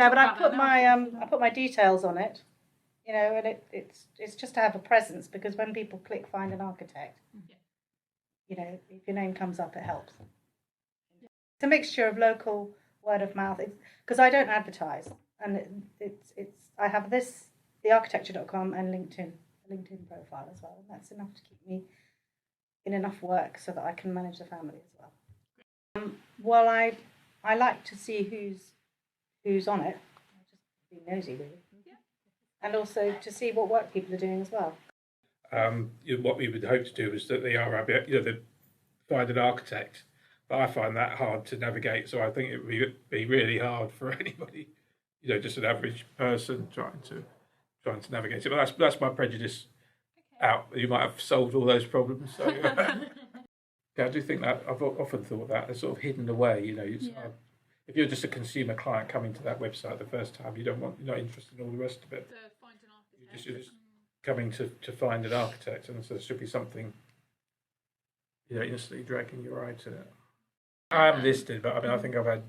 No, but I put my details on it, you know, and it's just to have a presence, because when people click find an architect, you know, if your name comes up, it helps. It's a mixture of local word of mouth, because I don't advertise, and I have thearchitecture.com and LinkedIn profile as well, and that's enough to keep me in enough work so that I can manage the family as well. Well, I like to see who's on it. I just be nosy, really, and also to see what work people are doing as well. What we would hope to do is that the RIBA, they find an architect, but I find that hard to navigate. So I think it would be really hard for anybody, just an average person trying to navigate it. But that's my prejudice out. You might have solved all those problems. So I do think that I've often thought that they're sort of hidden away. If you're just a consumer client coming to that website the first time, you're not interested in all the rest of it. You're just coming to find an architect, and so there should be something, instantly dragging your eye to it. I am listed, but I mean, I think I've had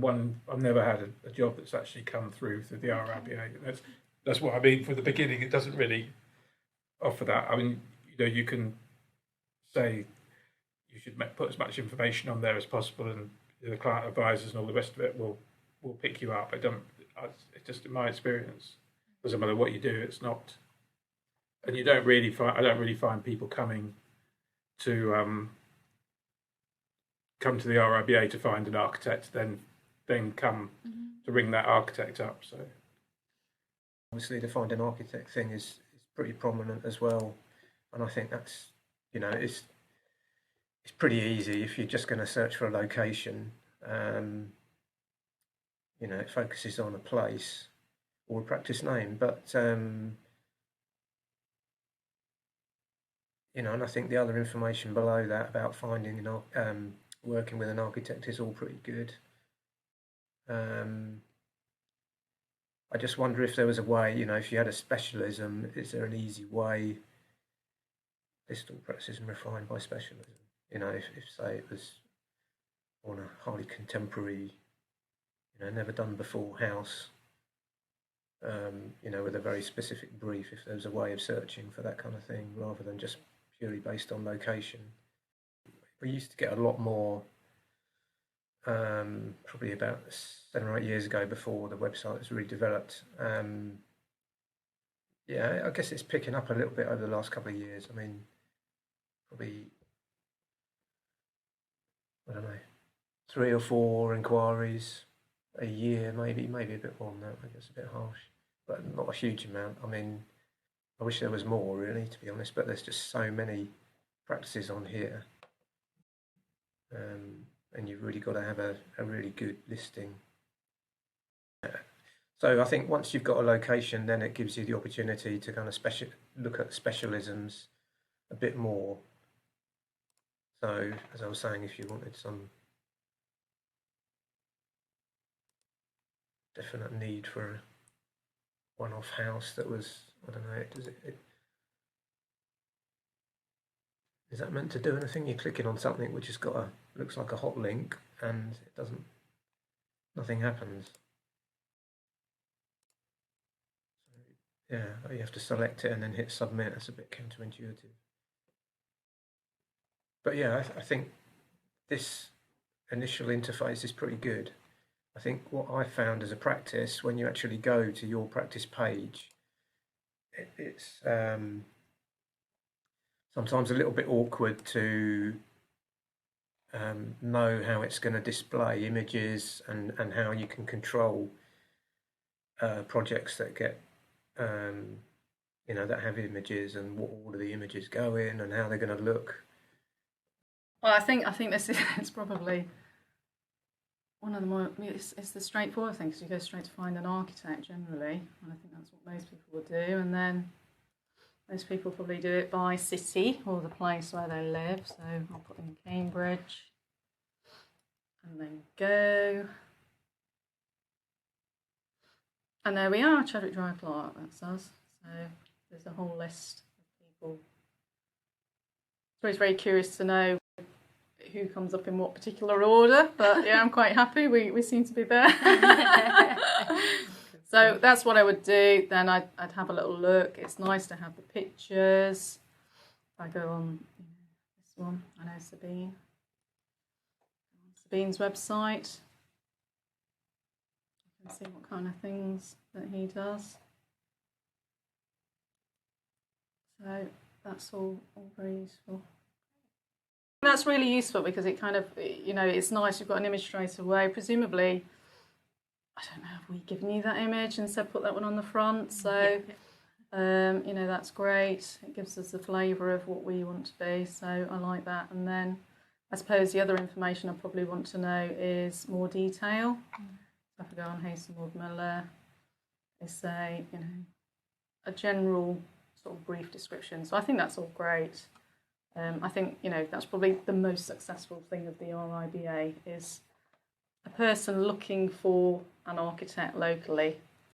one. I've never had a job that's actually come through the RIBA. That's what I mean. From the beginning, it doesn't really offer that. I mean, you can say you should put as much information on there as possible, and the client advisors and all the rest of it will pick you up. It's just in my experience, doesn't matter what you do, it's not. And I don't really find people coming to the RIBA to find an architect, then come to ring that architect up. So obviously, the find an architect thing is pretty prominent as well, and I think that's it's pretty easy if you're just going to search for a location. It focuses on a place or a practice name, but and I think the other information below that about finding working with an architect is all pretty good. I just wonder if there was a way, if you had a specialism, is there an easy way? List all practices and refined by specialism. If say it was on a highly contemporary, never done before house, with a very specific brief, if there was a way of searching for that kind of thing rather than just purely based on location. We used to get a lot more, probably about 7 or 8 years ago, before the website was really developed. I guess it's picking up a little bit over the last couple of years. I mean, probably, I don't know, 3 or 4 inquiries a year, maybe a bit more than that. I guess a bit harsh, but not a huge amount. I mean, I wish there was more, really, to be honest, but there's just so many practices on here. And you've really got to have a really good listing. So I think once you've got a location, then it gives you the opportunity to kind of look at specialisms a bit more. So, as I was saying, if you wanted some definite need for a one-off house that was, I don't know, is that meant to do anything? You're clicking on something which has got looks like a hot link, and nothing happens. So, yeah, you have to select it and then hit submit. That's a bit counterintuitive. But yeah, I think this initial interface is pretty good. I think what I found as a practice, when you actually go to your practice page, it's sometimes a little bit awkward to know how it's going to display images and how you can control projects that get that have images, and what order the images go in and how they're going to look. Well, I think this is probably one of the more, it's the straightforward thing, because you go straight to find an architect generally, and I think that's what most people would do, and then most people probably do it by city or the place where they live. So I'll put in Cambridge and then go. And there we are, Chadwick Drive Clark, that's us. So there's a whole list of people. It's always very curious to know who comes up in what particular order, but yeah, I'm quite happy. We seem to be there. So that's what I would do. Then I'd have a little look. It's nice to have the pictures. If I go on this one, I know Sabine's website. You can see what kind of things that he does. So that's all very useful. That's really useful because it kind of, it's nice. You've got an image straight away. Presumably, I don't know, have we given you that image and said put that one on the front? So, that's great. It gives us the flavour of what we want to be. So I like that. And then I suppose the other information I probably want to know is more detail. So if I go on Haston Ward Miller, they say, a general sort of brief description. So I think that's all great. I think, that's probably the most successful thing of the RIBA is a person looking for an architect locally